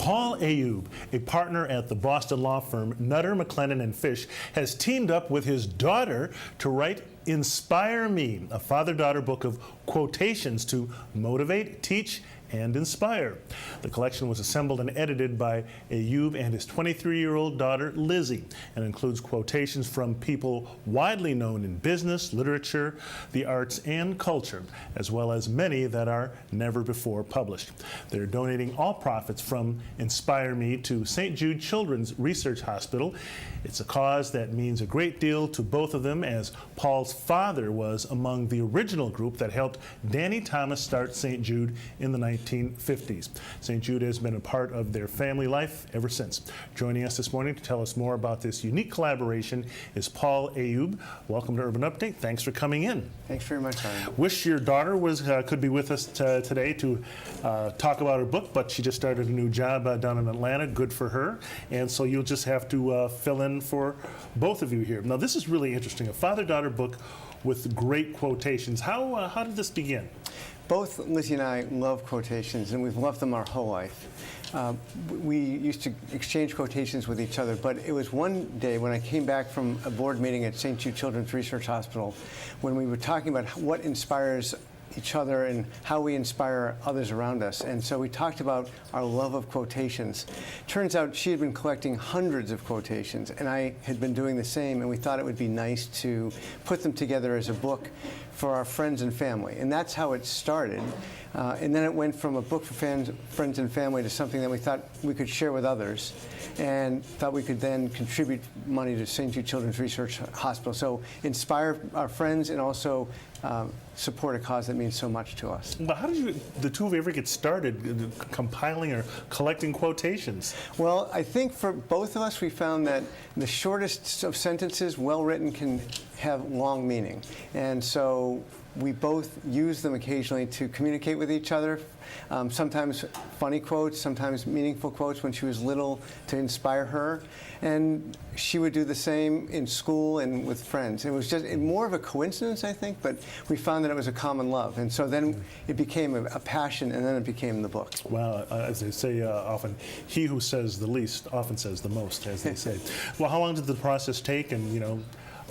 Paul Ayoub, a partner at the Boston law firm Nutter, McLennan and Fish, has teamed up with his daughter to write Inspire Me, a father-daughter book of quotations to motivate, teach, and inspire. The collection was assembled and edited by Ayoub and his 23-year-old daughter, Lizzie, and includes quotations from people widely known in business, literature, the arts, and culture, as well as many that are never before published. They're donating all profits from Inspire Me to St. Jude Children's Research Hospital. It's a cause that means a great deal to both of them, as Paul's father was among the original group that helped Danny Thomas start St. Jude in the 1950s. St. Jude has been a part of their family life ever since. Joining us this morning to tell us more about this unique collaboration is Paul Ayoub. Welcome to Urban Update. Thanks for coming in. Thanks very much, Byron. Wish your daughter could be with us today to talk about her book, but she just started a new job down in Atlanta. Good for her. And so you'll just have to fill in for both of you here. Now, this is really interesting. A father-daughter book with great quotations. How did this begin? Both Lizzie and I love quotations, and we've loved them our whole life. We used to exchange quotations with each other, but it was one day when I came back from a board meeting at St. Jude Children's Research Hospital when we were talking about what inspires each other and how we inspire others around us. And so we talked about our love of quotations. Turns out she had been collecting hundreds of quotations, and I had been doing the same, and we thought it would be nice to put them together as a book for our friends and family. And that's how it started. And then it went from a book for friends and family to something that we thought we could share with others, and thought we could then contribute money to St. Jude Children's Research Hospital. So inspire our friends and also support a cause that means so much to us. But how did the two of you ever get started compiling or collecting quotations? Well, I think for both of us, we found that the shortest of sentences, well written, can have long meaning. And so we both use them occasionally to communicate with each other. Sometimes funny quotes, sometimes meaningful quotes when she was little to inspire her. And she would do the same in school and with friends. It was just more of a coincidence, I think, but we found that it was a common love. And so then it became a passion, and then it became the book. Well, as they say often, he who says the least often says the most, as they say. Well, how long did the process take, and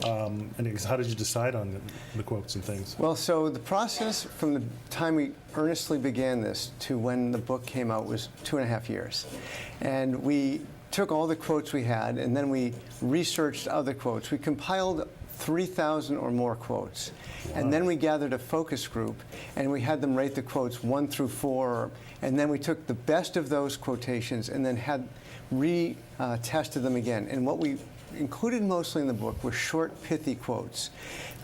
and how did you decide on the quotes and things? Well, so the process from the time we earnestly began this to when the book came out was 2.5 years. And we took all the quotes we had, and then we researched other quotes. We compiled 3,000 or more quotes. Wow. And then we gathered a focus group, and we had them rate the quotes 1 through 4. And then we took the best of those quotations and then had retested them again. And what we included mostly in the book were short, pithy quotes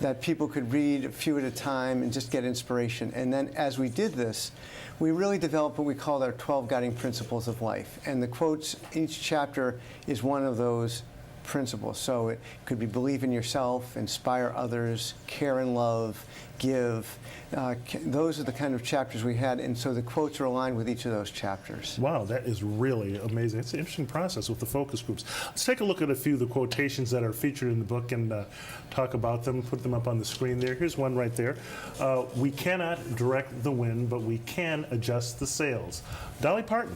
that people could read a few at a time and just get inspiration. And then as we did this, we really developed what we called our 12 guiding principles of life. And the quotes, each chapter is one of those principles. So it could be believe in yourself, inspire others, care and love, give. Those are the kind of chapters we had, and so the quotes are aligned with each of those chapters. Wow, that is really amazing. It's an interesting process with the focus groups. Let's take a look at a few of the quotations that are featured in the book and talk about them, put them up on the screen there. Here's one right there. We cannot direct the wind, but we can adjust the sails. Dolly Parton.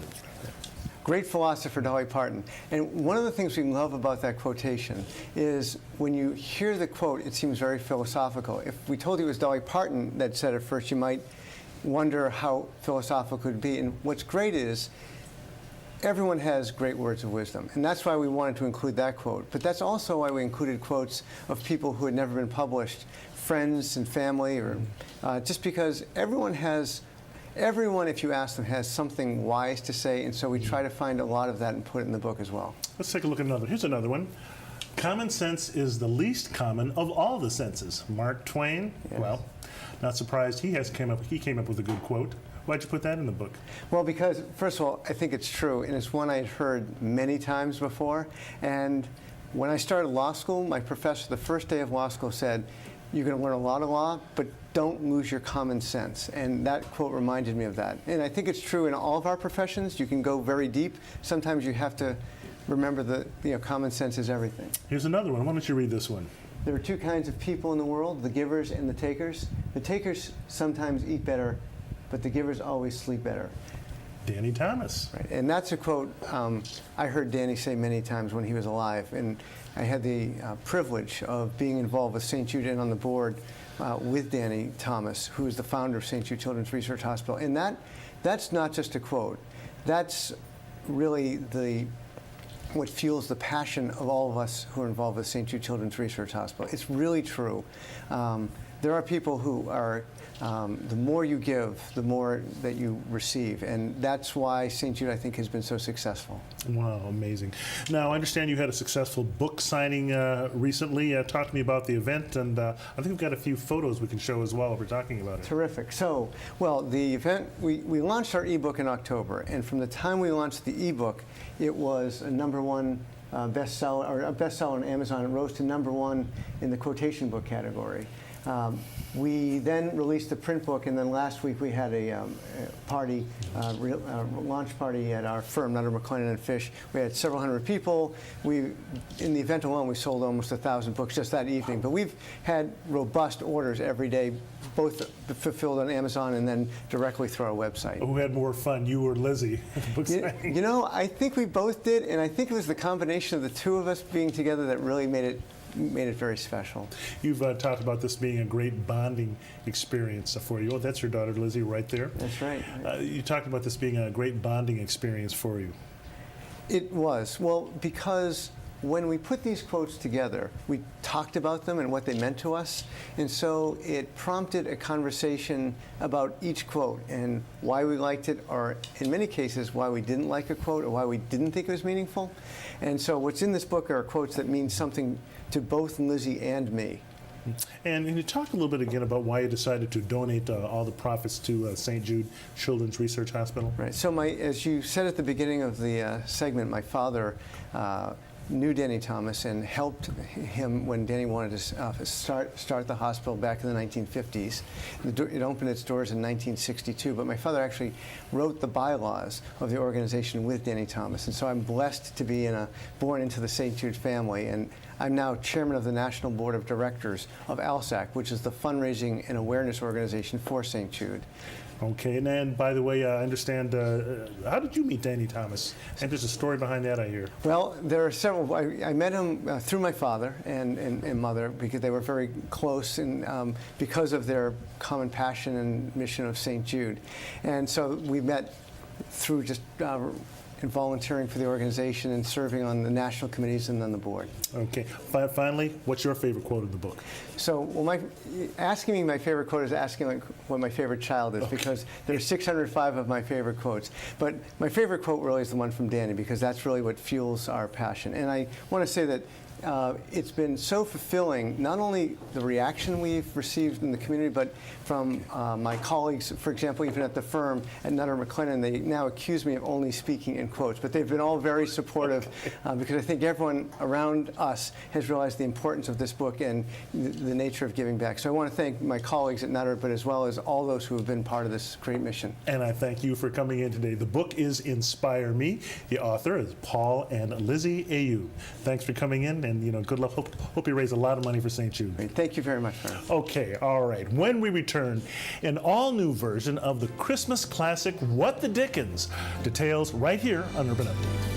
Great philosopher, Dolly Parton. And one of the things we love about that quotation is when you hear the quote, it seems very philosophical. If we told you it was Dolly Parton that said it first, you might wonder how philosophical it could be. And what's great is everyone has great words of wisdom. And that's why we wanted to include that quote. But that's also why we included quotes of people who had never been published, friends and family, or just because everyone, if you ask them, has something wise to say, and so we try to find a lot of that and put it in the book as well. Let's take a look at another. Here's another one. Common sense is the least common of all the senses. Mark Twain. Yes. Well, not surprised he came up with a good quote. Why'd you put that in the book? Well, because, first of all, I think it's true, and it's one I had heard many times before. And when I started law school, my professor, the first day of law school, said, you're going to learn a lot of law, but don't lose your common sense. And that quote reminded me of that. And I think it's true in all of our professions. You can go very deep. Sometimes you have to remember that common sense is everything. Here's another one. Why don't you read this one? There are two kinds of people in the world, the givers and the takers. The takers sometimes eat better, but the givers always sleep better. Danny Thomas. Right. And that's a quote I heard Danny say many times when he was alive. And I had the privilege of being involved with St. Jude and on the board with Danny Thomas, who is the founder of St. Jude Children's Research Hospital. And that's not just a quote. That's really what fuels the passion of all of us who are involved with St. Jude Children's Research Hospital. It's really true. There are people who are, the more you give, the more that you receive. And that's why St. Jude, I think, has been so successful. Wow, amazing. Now, I understand you had a successful book signing recently. Talk to me about the event, and I think we've got a few photos we can show as well if we're talking about it. Terrific. So, well, the event, we launched our ebook in October, and from the time we launched the ebook, it was a #1 bestseller, or a bestseller on Amazon. It rose to #1 in the quotation book category. We then released the print book, and then last week we had a party, launch party at our firm, Nutter, McLennan and Fish. We had several hundred people. In the event alone, we sold almost 1,000 books just that evening. But we've had robust orders every day, both fulfilled on Amazon and then directly through our website. Who had more fun, you or Lizzie, at the book signing? You know, I think we both did, and I think it was the combination of the two of us being together that really made it very special. You've talked about this being a great bonding experience for you. Oh, that's your daughter, Lizzie, right there. That's right. You talked about this being a great bonding experience for you. It was. Well, because when we put these quotes together, we talked about them and what they meant to us. And so it prompted a conversation about each quote and why we liked it, or in many cases, why we didn't like a quote or why we didn't think it was meaningful. And so what's in this book are quotes that mean something to both Lizzie and me. And can you talk a little bit again about why you decided to donate all the profits to St. Jude Children's Research Hospital? Right. So as you said at the beginning of the segment, my father knew Danny Thomas and helped him when Danny wanted to start the hospital back in the 1950s. It opened its doors in 1962, but my father actually wrote the bylaws of the organization with Danny Thomas. And so I'm blessed to be born into the St. Jude family. And I'm now chairman of the National Board of Directors of ALSAC, which is the fundraising and awareness organization for St. Jude. Okay, and then, by the way, I understand, how did you meet Danny Thomas? And there's a story behind that, I hear. Well, there are several. I met him through my father and mother, because they were very close, and because of their common passion and mission of St. Jude. And so we met through just volunteering for the organization and serving on the national committees and then the board. Okay. Finally, what's your favorite quote in the book? So, well, asking me my favorite quote is asking what my favorite child is, because there's 605 of my favorite quotes. But my favorite quote really is the one from Danny, because that's really what fuels our passion. And I want to say that it's been so fulfilling, not only the reaction we've received in the community, but from my colleagues, for example, even at the firm at Nutter McLennan. They now accuse me of only speaking in quotes, but they've been all very supportive because I think everyone around us has realized the importance of this book and the nature of giving back. So I want to thank my colleagues at Nutter, but as well as all those who have been part of this great mission. And I thank you for coming in today. The book is Inspire Me. The author is Paul and Lizzie Ayoub. Thanks for coming in, and good luck. Hope you raise a lot of money for St. Jude. Great. Thank you very much, Byron. Okay, all right. When we return, an all-new version of the Christmas classic, What the Dickens? Details right here on Urban Update.